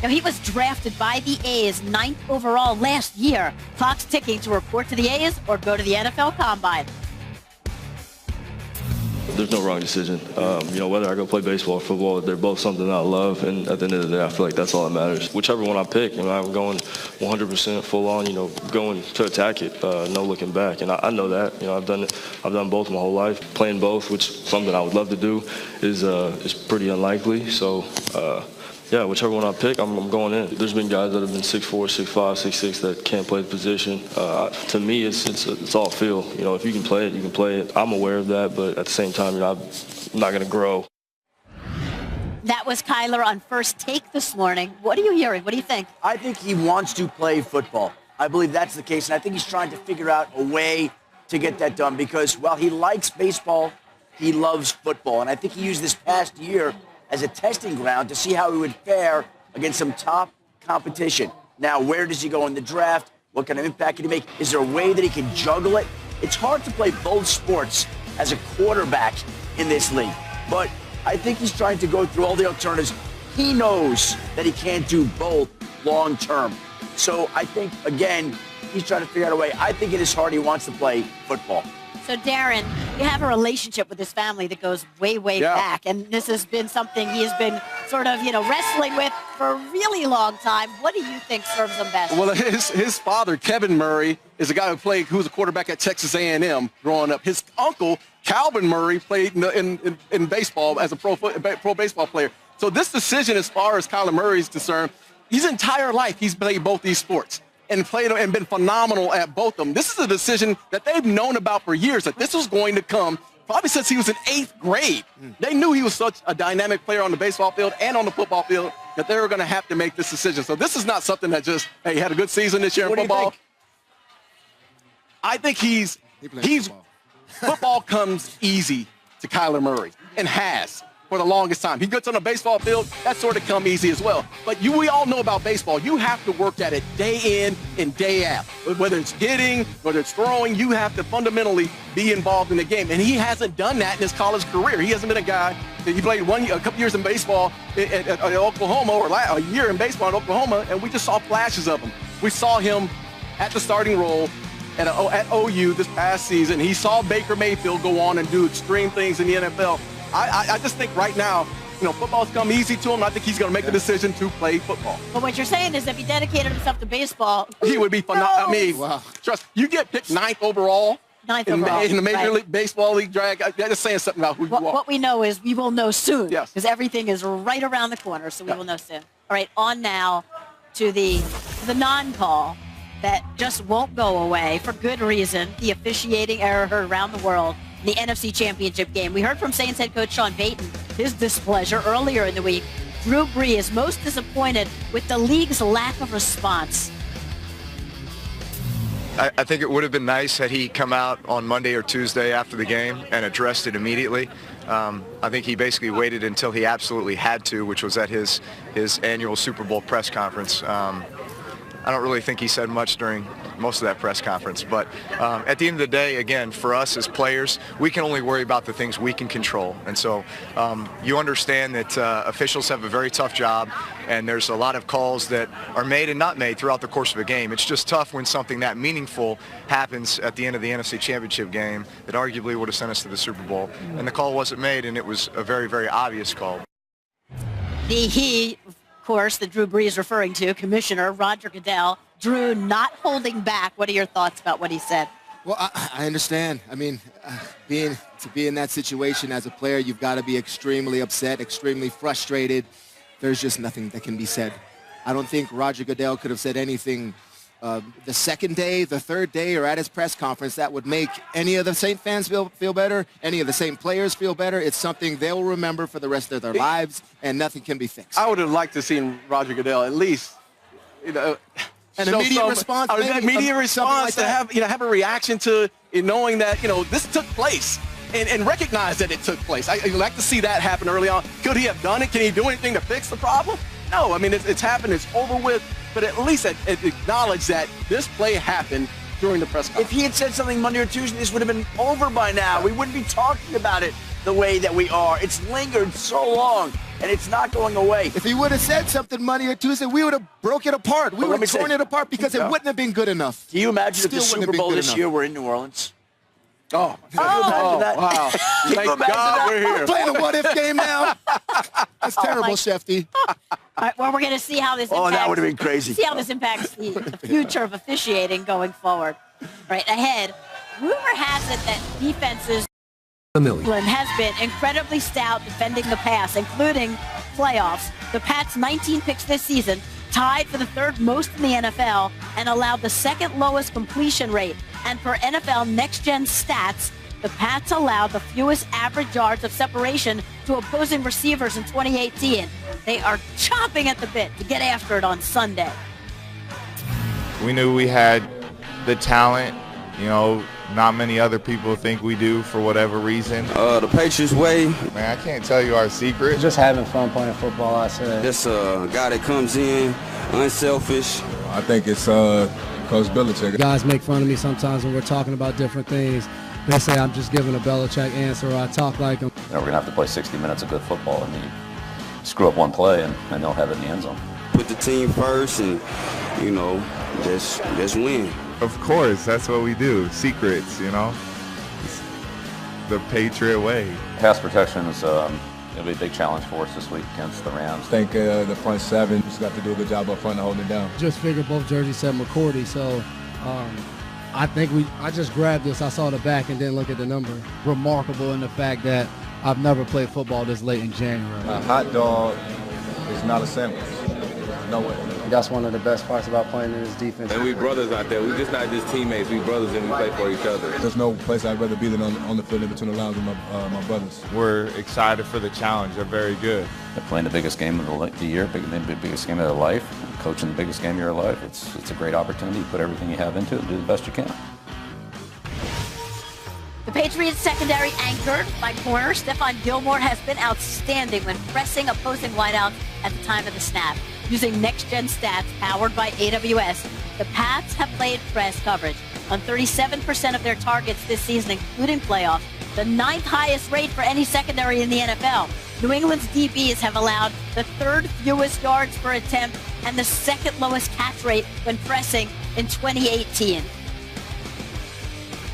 Now, he was drafted by the A's 9th overall last year. Clock's ticking to report to the A's or go to the NFL Combine. There's no wrong decision. Whether I go play baseball or football, they're both something I love, and at the end of the day, I feel like that's all that matters. Whichever one I pick, I'm going 100% full on, going to attack it, no looking back. And I know that. I've done both my whole life. Playing both, which is something I would love to do, is pretty unlikely. So, yeah, whichever one I pick, I'm going in. There's been guys that have been 6'4", 6'5", 6'6" that can't play the position. To me, it's all feel. If you can play it, you can play it. I'm aware of that, but at the same time, I'm not going to grow. That was Kyler on First Take this morning. What are you hearing? What do you think? I think he wants to play football. I believe that's the case, and I think he's trying to figure out a way to get that done because while he likes baseball, he loves football. And I think he used this past year as a testing ground to see how he would fare against some top competition. Now, where does he go in the draft? What kind of impact can he make? Is there a way that he can juggle it? It's hard to play both sports as a quarterback in this league. But I think he's trying to go through all the alternatives. He knows that he can't do both long term. So I think, again, he's trying to figure out a way. I think in his heart he wants to play football. So, Darren, you have a relationship with this family that goes way, way back, and this has been something he has been sort of, wrestling with for a really long time. What do you think serves him best? Well, his father, Kevin Murray, is a guy who was a quarterback at Texas A&M growing up. His uncle, Calvin Murray, played in baseball as a pro baseball player. So this decision, as far as Kyler Murray is concerned, his entire life he's played both these sports and played and been phenomenal at both of them. This is a decision that they've known about for years, that this was going to come probably since he was in 8th grade. They knew he was such a dynamic player on the baseball field and on the football field that they were going to have to make this decision. So this is not something that just, hey, he had a good season this year in football. I think football comes easy to Kyler Murray and has for the longest time. He gets on the baseball field, that sort of come easy as well. But we all know about baseball. You have to work at it day in and day out. Whether it's hitting, whether it's throwing, you have to fundamentally be involved in the game. And he hasn't done that in his college career. He hasn't been a guy that he played a couple years in baseball at Oklahoma, or a year in baseball in Oklahoma, and we just saw flashes of him. We saw him at the starting role at OU this past season. He saw Baker Mayfield go on and do extreme things in the NFL. I just think right now, football's come easy to him. I think he's going to make the decision to play football. But what you're saying is if he dedicated himself to baseball, he would be phenomenal. I mean, trust, you get picked 9th overall. In the Major League Baseball League drag. That is saying something about who you are. What we know is we will know soon. Yes. Because everything is right around the corner, so we will know soon. All right, on now to the non-call that just won't go away for good reason. The officiating error heard around the world in the NFC Championship game. We heard from Saints head coach Sean Payton his displeasure earlier in the week. Drew Brees is most disappointed with the league's lack of response. I think it would have been nice had he come out on Monday or Tuesday after the game and addressed it immediately. I think he basically waited until he absolutely had to, which was at his annual Super Bowl press conference. I don't really think he said much during most of that press conference. But at the end of the day, again, for us as players, we can only worry about the things we can control. And so you understand that officials have a very tough job, and there's a lot of calls that are made and not made throughout the course of a game. It's just tough when something that meaningful happens at the end of the NFC Championship game that arguably would have sent us to the Super Bowl. And the call wasn't made, and it was a very, very obvious call. Of course, that Drew Brees is referring to, Commissioner Roger Goodell. Drew not holding back. What are your thoughts about what he said? Well, I understand. I mean, to be in that situation as a player, you've got to be extremely upset, extremely frustrated. There's just nothing that can be said. I don't think Roger Goodell could have said anything the second day, the third day, or at his press conference that would make any of the Saint fans feel better, any of the Saint players feel better. It's something they'll remember for the rest of their lives, and nothing can be fixed. I would have liked to see Roger Goodell at least, an immediate response, an immediate response to have a reaction to knowing that this took place and recognize that it took place. I'd like to see that happen early on. Could he have done it? Can he do anything to fix the problem? No. I mean, it's happened. It's over with. But at least acknowledge that this play happened during the press conference. If he had said something Monday or Tuesday, this would have been over by now. We wouldn't be talking about it the way that we are. It's lingered so long, and it's not going away. If he would have said something Monday or Tuesday, we would have broke it apart. We would have torn it apart because it wouldn't have been good enough. Can you imagine if the Super Bowl this year were in New Orleans? Oh, Can you imagine that? wow. Can you Thank imagine God that? we're here. Playing a what-if game now? That's terrible, Shefty. All right, well, we're going to see how this impacts. Oh, that would have been crazy. See how this impacts the future of officiating going forward. Right ahead, rumor has it that defenses has been incredibly stout defending the pass, including playoffs. The Pats' 19 picks this season, tied for the third most in the NFL, and allowed the second lowest completion rate. And per NFL Next Gen stats, the Pats allowed the fewest average yards of separation to opposing receivers in 2018. They are chomping at the bit to get after it on Sunday. We knew we had the talent, you know, not many other people think we do for whatever reason. The Patriots way. Man, I can't tell you our secret. Just having fun playing football, I said. Just a guy that comes in, unselfish. I think it's Coach Belichick. Guys make fun of me sometimes when we're talking about different things. They say I'm just giving a Belichick answer or I talk like him. We're going to have to play 60 minutes of good football, and you screw up one play and they'll have it in the end zone. Put the team first and, you know, just win. Of course, that's what we do. Secrets, you know. It's the Patriot way. Pass protection is going to be a big challenge for us this week against the Rams. I think the front seven just got to do a good job up front of holding it down. Just figured both jerseys said McCourty, so I just grabbed this. I saw the back and didn't look at the number. Remarkable in the fact that I've never played football this late in January. A hot dog is not a sandwich. No way. That's one of the best parts about playing in this defense. And we brothers out there. We just not just teammates. We brothers and we play for each other. There's no place I'd rather be than on the field in between the lines with my brothers. We're excited for the challenge. They're very good. They're playing the biggest game of the year, the biggest game of their life, coaching the biggest game of your life. It's a great opportunity. Put everything you have into it and do the best you can. The Patriots secondary, anchored by corner Stephon Gilmore, has been outstanding when pressing opposing wideouts at the time of the snap. Using next-gen stats powered by AWS, the Pats have played press coverage on 37% of their targets this season, including playoffs, the 9th highest rate for any secondary in the NFL. New England's DBs have allowed the 3rd fewest yards per attempt and the 2nd lowest catch rate when pressing in 2018.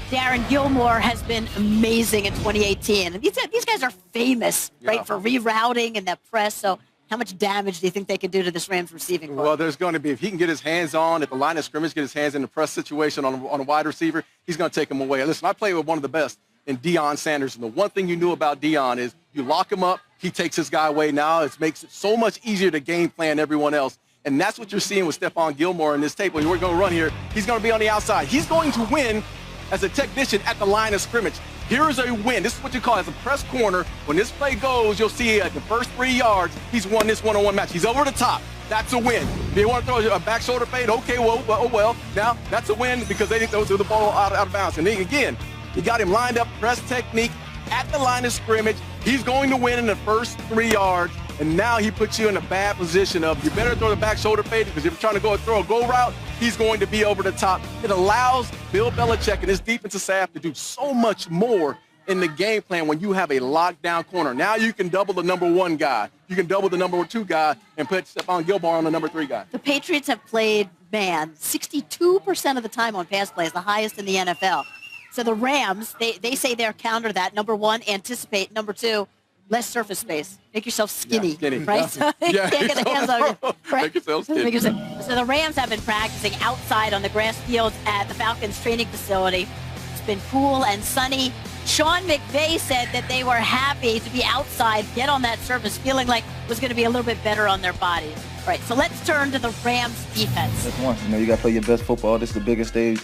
Darren Gilmore has been amazing in 2018. These guys are famous, right, for rerouting and that press. So how much damage do you think they can do to this Rams receiving corps? Well, there's going to be, if he can get his hands on at the line of scrimmage, get his hands in the press situation on a wide receiver, he's going to take him away. Listen, I played with one of the best in Deion Sanders, and the one thing you knew about Deion is you lock him up, he takes his guy away. Now it makes it so much easier to game plan everyone else. And that's what you're seeing with Stephon Gilmore in this tape. When we're going to run here, he's going to be on the outside. He's going to win as a technician at the line of scrimmage. Here is a win. This is what you call as a press corner. When this play goes, you'll see at the first 3 yards, he's won this one-on-one match. He's over the top. That's a win. If you want to throw a back shoulder fade, okay, well. Now, that's a win because they didn't throw the ball out of bounds. And then, again, you got him lined up, press technique at the line of scrimmage. He's going to win in the first 3 yards. And now he puts you in a bad position of you better throw the back shoulder fade because if you're trying to throw a go route, he's going to be over the top. It allows Bill Belichick and his defensive staff to do so much more in the game plan when you have a lockdown corner. Now you can double the number 1 guy. You can double the number 2 guy and put Stephon Gilmore on the number 3 guy. The Patriots have played man 62% of the time on pass plays, the highest in the NFL. So the Rams, they say they're counter that. Number 1, anticipate. Number 2, less surface space. Make yourself skinny, right? Yeah. So you can't get the hands on you. Right? Make yourself skinny. So the Rams have been practicing outside on the grass fields at the Falcons training facility. It's been cool and sunny. Sean McVay said that they were happy to be outside, get on that surface, feeling like it was going to be a little bit better on their bodies. All right, so let's turn to the Rams defense. That's one. You got to play your best football. This is the biggest stage.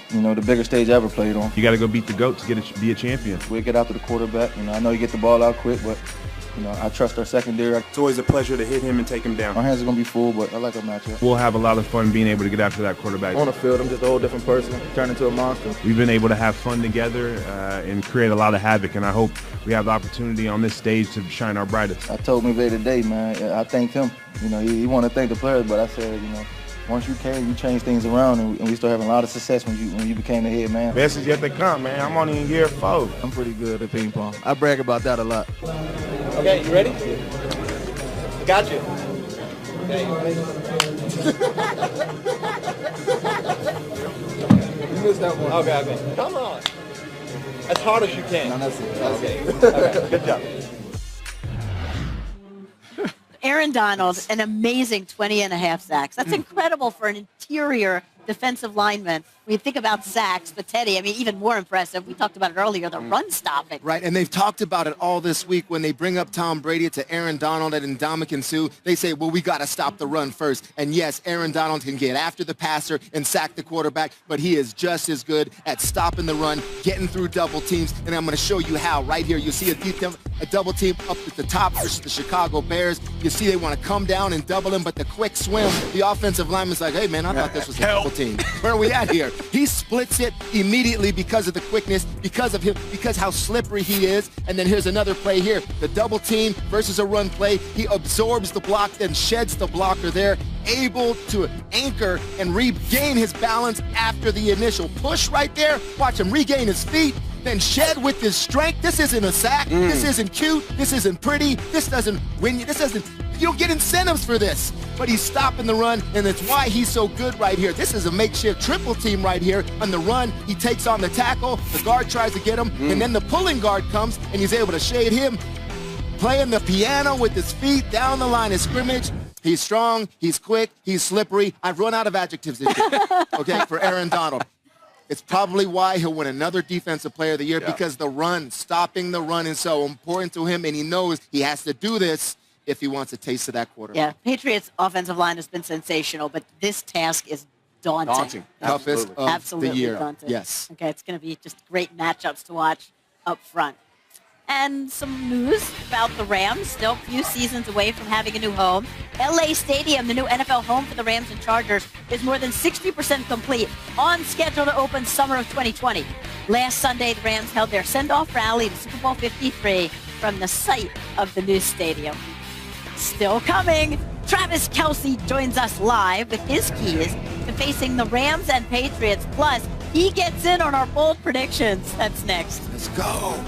The biggest stage I ever played on. You got to go beat the GOAT to be a champion. We'll get after the quarterback. I know you get the ball out quick, but, I trust our secondary. It's always a pleasure to hit him and take him down. My hands are going to be full, but I like our matchup. We'll have a lot of fun being able to get after that quarterback. On the field, I'm just a whole different person, turn into a monster. We've been able to have fun together and create a lot of havoc, and I hope we have the opportunity on this stage to shine our brightest. I told McVay today, man, I thanked him. He wanted to thank the players, but I said, once you came, you changed things around, and we started having a lot of success when you became the head man. Best is yet to come, man. I'm only in year 4. I'm pretty good at ping pong. I brag about that a lot. Okay, you ready? Got you. Okay. You missed that one. Okay. Come on. As hard as you can. No, that's it. Okay. Good job. Aaron Donald, an amazing 20.5 sacks. That's incredible for an interior defensive lineman. When you think about sacks, but Teddy, I mean, even more impressive. We talked about it earlier, the run stopping. Right, and they've talked about it all this week when they bring up Tom Brady to Aaron Donald and Ndamukong Suh. They say, well, we got to stop the run first. And yes, Aaron Donald can get after the passer and sack the quarterback, but he is just as good at stopping the run, getting through double teams, and I'm going to show you how right here. You see a double team up at the top versus the Chicago Bears. You see they want to come down and double him, but the quick swim, the offensive lineman's like, hey, man, I thought this was a double team. Where are we at here? He splits it immediately because of the quickness, because of him, because how slippery he is. And then here's another play here. The double team versus a run play. He absorbs the block, then sheds the blocker there, able to anchor and regain his balance after the initial push right there. Watch him regain his feet, then shed with his strength. This isn't a sack. This isn't cute. This isn't pretty. This doesn't win you. You don't get incentives for this. But he's stopping the run, and that's why he's so good right here. This is a makeshift triple team right here. On the run, he takes on the tackle. The guard tries to get him, and then the pulling guard comes, and he's able to shade him, playing the piano with his feet down the line of scrimmage. He's strong, he's quick, he's slippery. I've run out of adjectives this year, okay, for Aaron Donald. It's probably why he'll win another Defensive Player of the Year, because the run, stopping the run is so important to him, and he knows he has to do this if he wants a taste of that quarterback. Yeah, Patriots' offensive line has been sensational, but this task is daunting. Toughest of Absolutely the year. daunting. Yes. Okay, it's going to be just great matchups to watch up front. And some news about the Rams, still a few seasons away from having a new home. LA Stadium, the new NFL home for the Rams and Chargers, is more than 60% complete, on schedule to open summer of 2020. Last Sunday, the Rams held their send-off rally to Super Bowl 53 from the site of the new stadium. Still coming, Travis Kelce joins us live with his keys to facing the Rams and Patriots. Plus, he gets in on our bold predictions. That's next. Let's go.